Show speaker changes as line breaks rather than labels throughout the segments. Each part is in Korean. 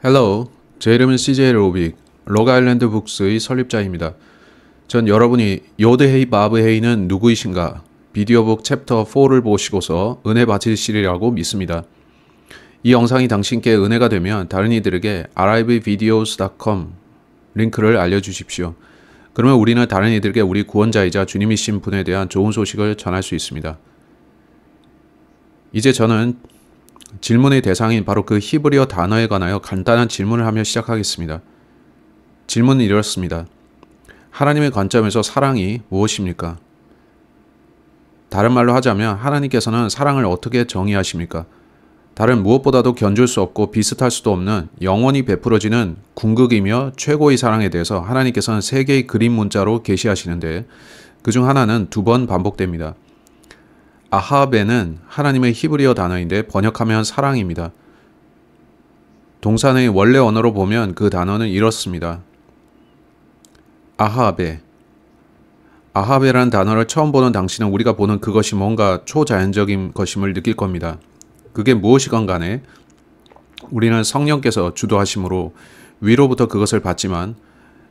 헬로우, 제 이름은 CJ 로빅, 록아일랜드 북스의 설립자입니다. 전 여러분이 요드헤이 바브헤이는 누구이신가 비디오북 챕터 4를 보시고서 은혜 받으시리라고 믿습니다. 이 영상이 당신께 은혜가 되면 다른 이들에게 rivvideos.com 링크를 알려주십시오. 그러면 우리는 다른 이들에게 우리 구원자이자 주님이신 분에 대한 좋은 소식을 전할 수 있습니다. 이제 저는 질문의 대상인 바로 그 히브리어 단어에 관하여 간단한 질문을 하며 시작하겠습니다. 질문은 이렇습니다. 하나님의 관점에서 사랑이 무엇입니까? 다른 말로 하자면 하나님께서는 사랑을 어떻게 정의하십니까? 다른 무엇보다도 견줄 수 없고 비슷할 수도 없는 영원히 베풀어지는 궁극이며 최고의 사랑에 대해서 하나님께서는 3개의 그림 문자로 계시하시는데 그중 하나는 2번 반복됩니다. 아하베는 하나님의 히브리어 단어인데 번역하면 사랑입니다. 동산의 원래 언어로 보면 그 단어는 이렇습니다. 아하베. 아하베라는 단어를 처음 보는 당신은 우리가 보는 그것이 뭔가 초자연적인 것임을 느낄 겁니다. 그게 무엇이건 간에 우리는 성령께서 주도하심으로 위로부터 그것을 받지만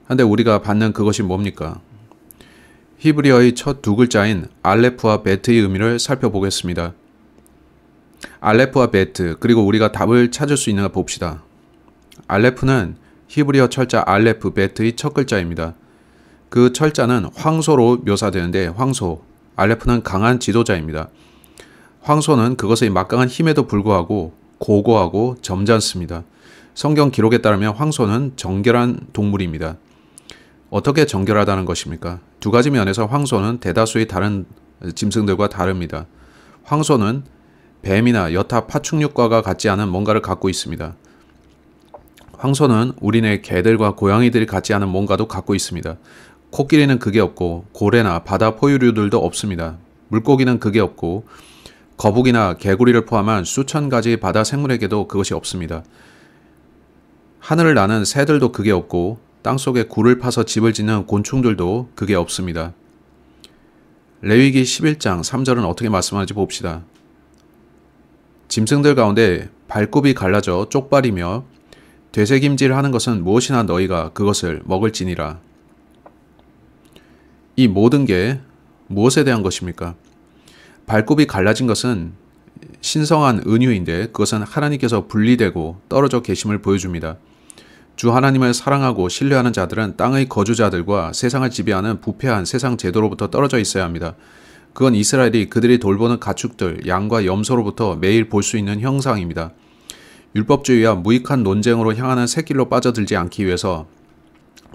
한데 우리가 받는 그것이 뭡니까? 히브리어의 첫 2글자인 알레프와 베트의 의미를 살펴보겠습니다. 알레프와 베트, 그리고 우리가 답을 찾을 수 있는가 봅시다. 알레프는 히브리어 철자 알레프, 베트의 첫 글자입니다. 그 철자는 황소로 묘사되는데 황소, 알레프는 강한 지도자입니다. 황소는 그것의 막강한 힘에도 불구하고 고고하고 점잖습니다. 성경 기록에 따르면 황소는 정결한 동물입니다. 어떻게 정결하다는 것입니까? 2가지 면에서 황소는 대다수의 다른 짐승들과 다릅니다. 황소는 뱀이나 여타 파충류과가 같지 않은 뭔가를 갖고 있습니다. 황소는 우리네 개들과 고양이들이 같지 않은 뭔가도 갖고 있습니다. 코끼리는 그게 없고 고래나 바다 포유류들도 없습니다. 물고기는 그게 없고 거북이나 개구리를 포함한 수천 가지 바다 생물에게도 그것이 없습니다. 하늘을 나는 새들도 그게 없고 땅속에 굴을 파서 집을 짓는 곤충들도 그게 없습니다. 레위기 11장 3절은 어떻게 말씀하는지 봅시다. 짐승들 가운데 발굽이 갈라져 쪽발이며 되새김질하는 것은 무엇이나 너희가 그것을 먹을지니라. 이 모든 게 무엇에 대한 것입니까? 발굽이 갈라진 것은 신성한 은유인데 그것은 하나님께서 분리되고 떨어져 계심을 보여줍니다. 주 하나님을 사랑하고 신뢰하는 자들은 땅의 거주자들과 세상을 지배하는 부패한 세상 제도로부터 떨어져 있어야 합니다. 그건 이스라엘이 그들이 돌보는 가축들, 양과 염소로부터 매일 볼 수 있는 형상입니다. 율법주의와 무익한 논쟁으로 향하는 샛길로 빠져들지 않기 위해서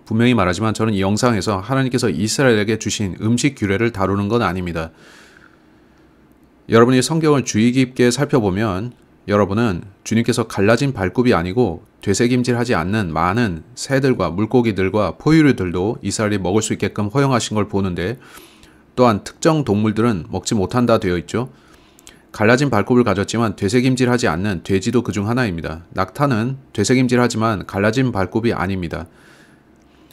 분명히 말하지만 저는 이 영상에서 하나님께서 이스라엘에게 주신 음식 규례를 다루는 건 아닙니다. 여러분이 성경을 주의 깊게 살펴보면 여러분은 주님께서 갈라진 발굽이 아니고 되새김질하지 않는 많은 새들과 물고기들과 포유류들도 이스라엘이 먹을 수 있게끔 허용하신 걸 보는데 또한 특정 동물들은 먹지 못한다 되어 있죠. 갈라진 발굽을 가졌지만 되새김질하지 않는 돼지도 그중 하나입니다. 낙타는 되새김질하지만 갈라진 발굽이 아닙니다.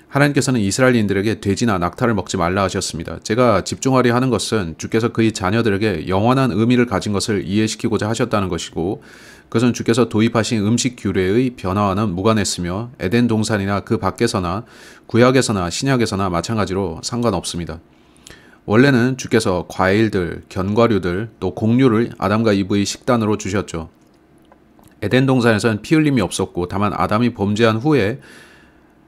하나님께서는 이스라엘인들에게 돼지나 낙타를 먹지 말라 하셨습니다. 제가 집중하려 하는 것은 주께서 그의 자녀들에게 영원한 의미를 가진 것을 이해시키고자 하셨다는 것이고 그것은 주께서 도입하신 음식 규례의 변화와는 무관했으며 에덴 동산이나 그 밖에서나 구약에서나 신약에서나 마찬가지로 상관없습니다. 원래는 주께서 과일들, 견과류들, 또 곡류를 아담과 이브의 식단으로 주셨죠. 에덴 동산에서는 피 흘림이 없었고 다만 아담이 범죄한 후에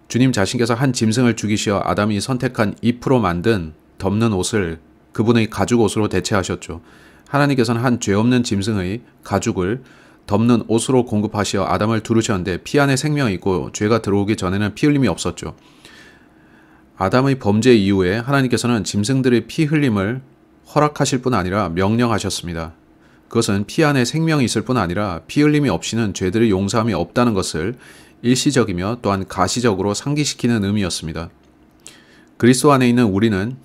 주님 자신께서 한 짐승을 죽이시어 아담이 선택한 잎으로 만든 덮는 옷을 그분의 가죽 옷으로 대체하셨죠. 하나님께서는 한 죄 없는 짐승의 가죽을 덮는 옷으로 공급하시어 아담을 두르셨는데 피 안에 생명이 있고 죄가 들어오기 전에는 피 흘림이 없었죠. 아담의 범죄 이후에 하나님께서는 짐승들의 피 흘림을 허락하실 뿐 아니라 명령하셨습니다. 그것은 피 안에 생명이 있을 뿐 아니라 피 흘림이 없이는 죄들의 용서함이 없다는 것을 일시적이며 또한 가시적으로 상기시키는 의미였습니다. 그리스도 안에 있는 우리는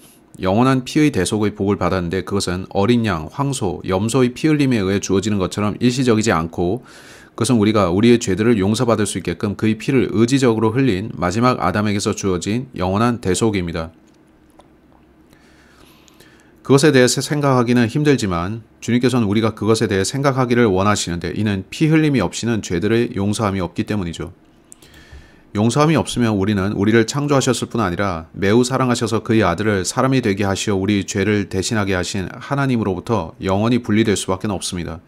영원한 피의 대속의 복을 받았는데 그것은 어린 양, 황소, 염소의 피 흘림에 의해 주어지는 것처럼 일시적이지 않고 그것은 우리가 우리의 죄들을 용서받을 수 있게끔 그의 피를 의지적으로 흘린 마지막 아담에게서 주어진 영원한 대속입니다. 그것에 대해서 생각하기는 힘들지만 주님께서는 우리가 그것에 대해 생각하기를 원하시는데 이는 피 흘림이 없이는 죄들의 용서함이 없기 때문이죠. 용서함이 없으면 우리는 우리를 창조하셨을 뿐 아니라 매우 사랑하셔서 그의 아들을 사람이 되게 하시어 우리 죄를 대신하게 하신 하나님으로부터 영원히 분리될 수밖에 없습니다.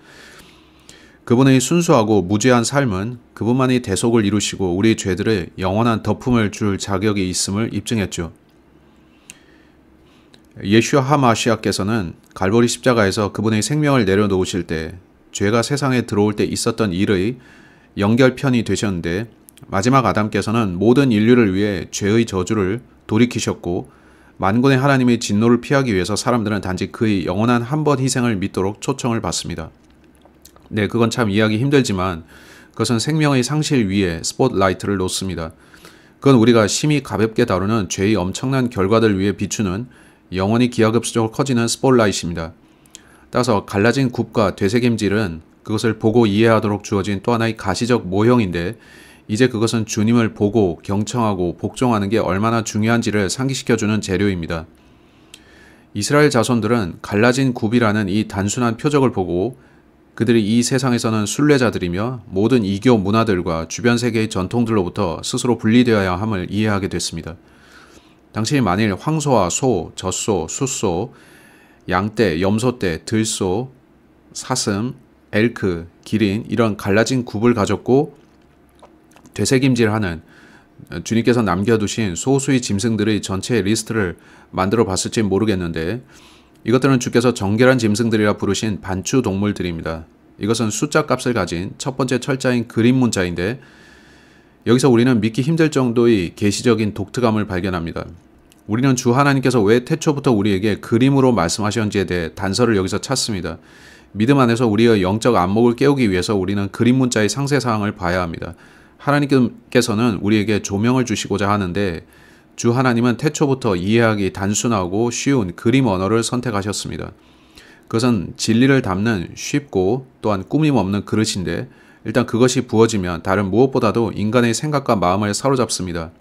그분의 순수하고 무죄한 삶은 그분만이 대속을 이루시고 우리 죄들의 영원한 덮음을 줄 자격이 있음을 입증했죠. 예슈아 하마시아께서는 갈보리 십자가에서 그분의 생명을 내려놓으실 때 죄가 세상에 들어올 때 있었던 일의 연결편이 되셨는데 마지막 아담께서는 모든 인류를 위해 죄의 저주를 돌이키셨고 만군의 하나님의 진노를 피하기 위해서 사람들은 단지 그의 영원한 한 번 희생을 믿도록 초청을 받습니다. 네, 그건 참 이해하기 힘들지만 그것은 생명의 상실 위에 스포트라이트를 놓습니다. 그건 우리가 심히 가볍게 다루는 죄의 엄청난 결과들 위에 비추는 영원히 기하급수적으로 커지는 스포트라이트입니다. 따라서 갈라진 굽과 되새김질은 그것을 보고 이해하도록 주어진 또 하나의 가시적 모형인데 이제 그것은 주님을 보고 경청하고 복종하는 게 얼마나 중요한지를 상기시켜주는 재료입니다. 이스라엘 자손들은 갈라진 굽이라는 이 단순한 표적을 보고 그들이 이 세상에서는 순례자들이며 모든 이교 문화들과 주변 세계의 전통들로부터 스스로 분리되어야 함을 이해하게 됐습니다. 당시 만일 황소와 소, 젖소, 숫소, 양떼, 염소떼, 들소, 사슴, 엘크, 기린 이런 갈라진 굽을 가졌고 되새김질하는 주님께서 남겨두신 소수의 짐승들의 전체 리스트를 만들어 봤을지 모르겠는데 이것들은 주께서 정결한 짐승들이라 부르신 반추 동물들입니다. 이것은 숫자 값을 가진 첫 번째 철자인 그림 문자인데 여기서 우리는 믿기 힘들 정도의 계시적인 독특함을 발견합니다. 우리는 주 하나님께서 왜 태초부터 우리에게 그림으로 말씀하셨는지에 대해 단서를 여기서 찾습니다. 믿음 안에서 우리의 영적 안목을 깨우기 위해서 우리는 그림 문자의 상세사항을 봐야 합니다. 하나님께서는 우리에게 조명을 주시고자 하는데 주 하나님은 태초부터 이해하기 단순하고 쉬운 그림 언어를 선택하셨습니다. 그것은 진리를 담는 쉽고 또한 꾸밈 없는 그릇인데 일단 그것이 부어지면 다른 무엇보다도 인간의 생각과 마음을 사로잡습니다.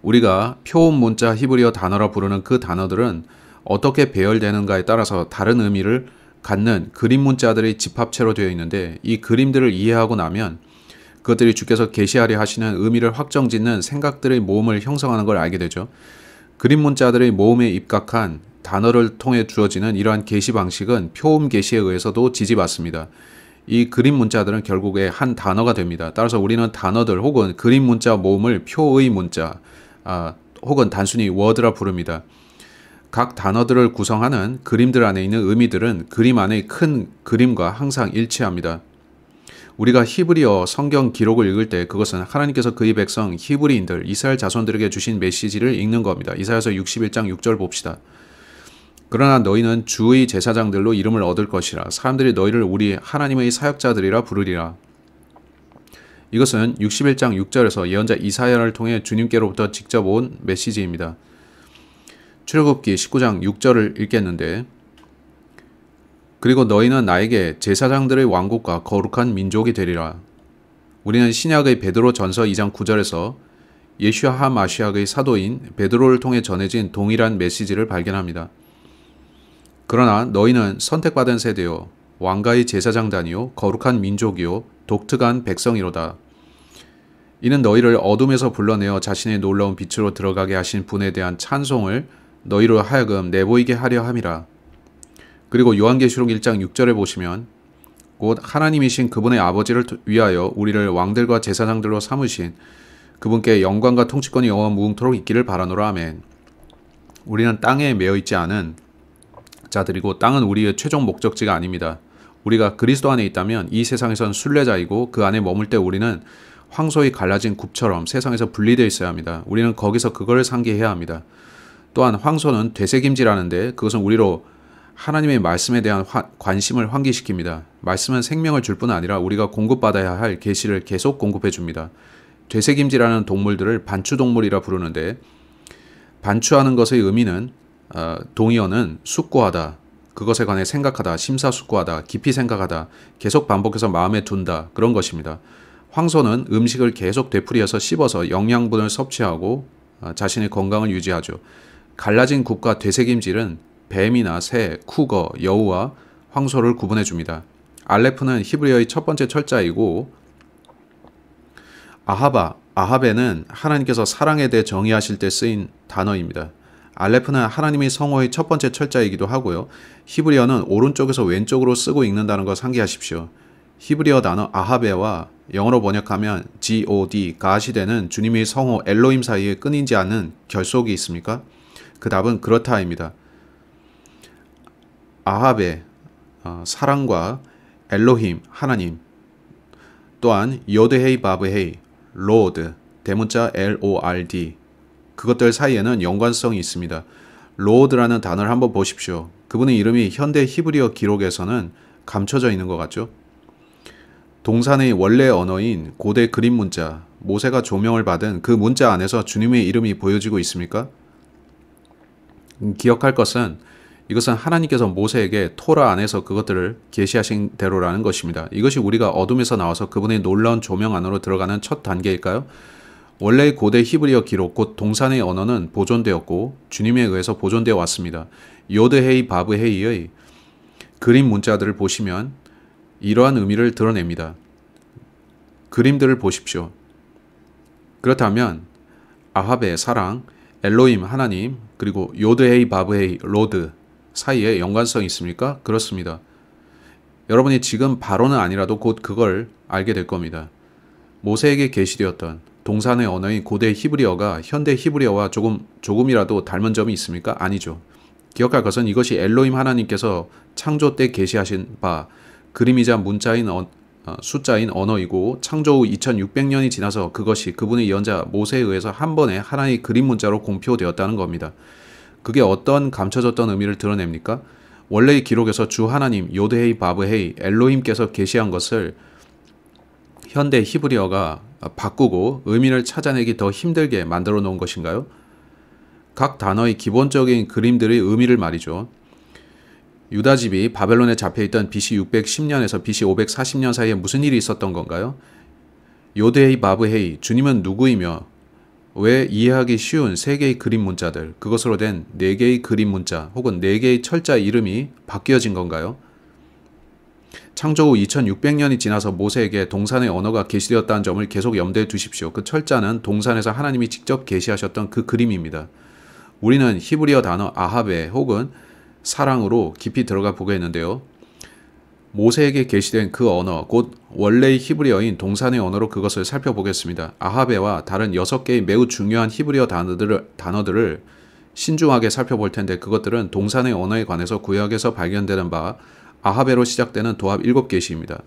우리가 표음 문자 히브리어 단어라 부르는 그 단어들은 어떻게 배열되는가에 따라서 다른 의미를 갖는 그림 문자들의 집합체로 되어 있는데 이 그림들을 이해하고 나면 그것들이 주께서 계시하려 하시는 의미를 확정짓는 생각들의 모음을 형성하는 걸 알게 되죠. 그림 문자들의 모음에 입각한 단어를 통해 주어지는 이러한 계시 방식은 표음 계시에 의해서도 지지받습니다. 이 그림 문자들은 결국에 한 단어가 됩니다. 따라서 우리는 단어들 혹은 그림 문자 모음을 표의 문자 혹은 단순히 워드라 부릅니다. 각 단어들을 구성하는 그림들 안에 있는 의미들은 그림 안의 큰 그림과 항상 일치합니다. 우리가 히브리어 성경 기록을 읽을 때 그것은 하나님께서 그의 백성 히브리인들 이스라엘 자손들에게 주신 메시지를 읽는 겁니다. 이사야서 61장 6절 봅시다. 그러나 너희는 주의 제사장들로 이름을 얻을 것이라 사람들이 너희를 우리 하나님의 사역자들이라 부르리라. 이것은 61장 6절에서 예언자 이사야를 통해 주님께로부터 직접 온 메시지입니다. 출애굽기 19장 6절을 읽겠는데 그리고 너희는 나에게 제사장들의 왕국과 거룩한 민족이 되리라. 우리는 신약의 베드로 전서 2장 9절에서 예슈아 하마시아의 사도인 베드로를 통해 전해진 동일한 메시지를 발견합니다. 그러나 너희는 선택받은 세대요 왕가의 제사장단이요 거룩한 민족이요 독특한 백성이로다. 이는 너희를 어둠에서 불러내어 자신의 놀라운 빛으로 들어가게 하신 분에 대한 찬송을 너희로 하여금 내보이게 하려 함이라. 그리고 요한계시록 1장 6절에 보시면 곧 하나님이신 그분의 아버지를 위하여 우리를 왕들과 제사장들로 삼으신 그분께 영광과 통치권이 영원 무궁토록 있기를 바라노라. 아멘. 우리는 땅에 매여 있지 않은 자들이고 땅은 우리의 최종 목적지가 아닙니다. 우리가 그리스도 안에 있다면 이 세상에선 순례자이고 그 안에 머물 때 우리는 황소의 갈라진 굽처럼 세상에서 분리되어 있어야 합니다. 우리는 거기서 그걸 상기해야 합니다. 또한 황소는 되새김질하는데 그것은 우리로 하나님의 말씀에 대한 관심을 환기시킵니다. 말씀은 생명을 줄 뿐 아니라 우리가 공급받아야 할 계시를 계속 공급해 줍니다. 되새김질하는 동물들을 반추동물이라 부르는데 반추하는 것의 의미는 동의어는 숙고하다, 그것에 관해 생각하다, 심사숙고하다, 깊이 생각하다, 계속 반복해서 마음에 둔다 그런 것입니다. 황소는 음식을 계속 되풀이해서 씹어서 영양분을 섭취하고 자신의 건강을 유지하죠. 갈라진 굽과 되새김질은 뱀이나 새, 쿠거, 여우와 황소를 구분해 줍니다. 알레프는 히브리어의 첫 번째 철자이고 아하베는 하나님께서 사랑에 대해 정의하실 때 쓰인 단어입니다. 알레프는 하나님의 성호의 첫 번째 철자이기도 하고요. 히브리어는 오른쪽에서 왼쪽으로 쓰고 읽는다는 걸 상기하십시오. 히브리어 단어 아하베와 영어로 번역하면 God, 갓이 되는 주님의 성호 엘로힘 사이에 끊이지 않는 결속이 있습니까? 그 답은 그렇다입니다. 아하베, 사랑과 엘로힘, 하나님, 또한 요드헤이 바브헤이, 로드, 대문자 LORD, 그것들 사이에는 연관성이 있습니다. 로드라는 단어를 한번 보십시오. 그분의 이름이 현대 히브리어 기록에서는 감춰져 있는 것 같죠? 동산의 원래 언어인 고대 그림 문자, 모세가 조명을 받은 그 문자 안에서 주님의 이름이 보여지고 있습니까? 기억할 것은 이것은 하나님께서 모세에게 토라 안에서 그것들을 계시하신 대로라는 것입니다. 이것이 우리가 어둠에서 나와서 그분의 놀라운 조명 안으로 들어가는 첫 단계일까요? 원래 고대 히브리어 기록, 곧 동산의 언어는 보존되었고 주님에 의해서 보존되어 왔습니다. 요드헤이 바브헤이의 그림 문자들을 보시면 이러한 의미를 드러냅니다. 그림들을 보십시오. 그렇다면 아합의 사랑, 엘로힘 하나님, 그리고 요드헤이 바브헤이 로드 사이에 연관성이 있습니까? 그렇습니다. 여러분이 지금 바로는 아니라도 곧 그걸 알게 될 겁니다. 모세에게 계시되었던 동산의 언어인 고대 히브리어가 현대 히브리어와 조금이라도 닮은 점이 있습니까? 아니죠. 기억할 것은 이것이 엘로힘 하나님께서 창조 때 계시하신 바 그림이자 문자인 숫자인 언어이고 창조 후 2600년이 지나서 그것이 그분의 예언자 모세에 의해서 한 번에 하나의 그림 문자로 공표되었다는 겁니다. 그게 어떤 감춰졌던 의미를 드러냅니까? 원래의 기록에서 주 하나님, 요드헤이 바브헤이, 엘로힘께서 계시한 것을 현대 히브리어가 바꾸고 의미를 찾아내기 더 힘들게 만들어 놓은 것인가요? 각 단어의 기본적인 그림들의 의미를 말이죠. 유다집이 바벨론에 잡혀있던 BC 610년에서 BC 540년 사이에 무슨 일이 있었던 건가요? 요드헤이 바브헤이, 주님은 누구이며 왜 이해하기 쉬운 3개의 그림 문자들, 그것으로 된 4개의 그림 문자 혹은 4개의 철자 이름이 바뀌어진 건가요? 창조 후 2600년이 지나서 모세에게 동산의 언어가 계시되었다는 점을 계속 염두에 두십시오. 그 철자는 동산에서 하나님이 직접 계시하셨던 그 그림입니다. 우리는 히브리어 단어 아하베 혹은 사랑으로 깊이 들어가 보겠는데요. 모세에게 계시된 그 언어, 곧 원래의 히브리어인 동산의 언어로 그것을 살펴보겠습니다. 아하베와 다른 6개의 매우 중요한 히브리어 단어들을 신중하게 살펴볼 텐데 그것들은 동산의 언어에 관해서 구약에서 발견되는 바 아하베로 시작되는 도합 7개시입니다.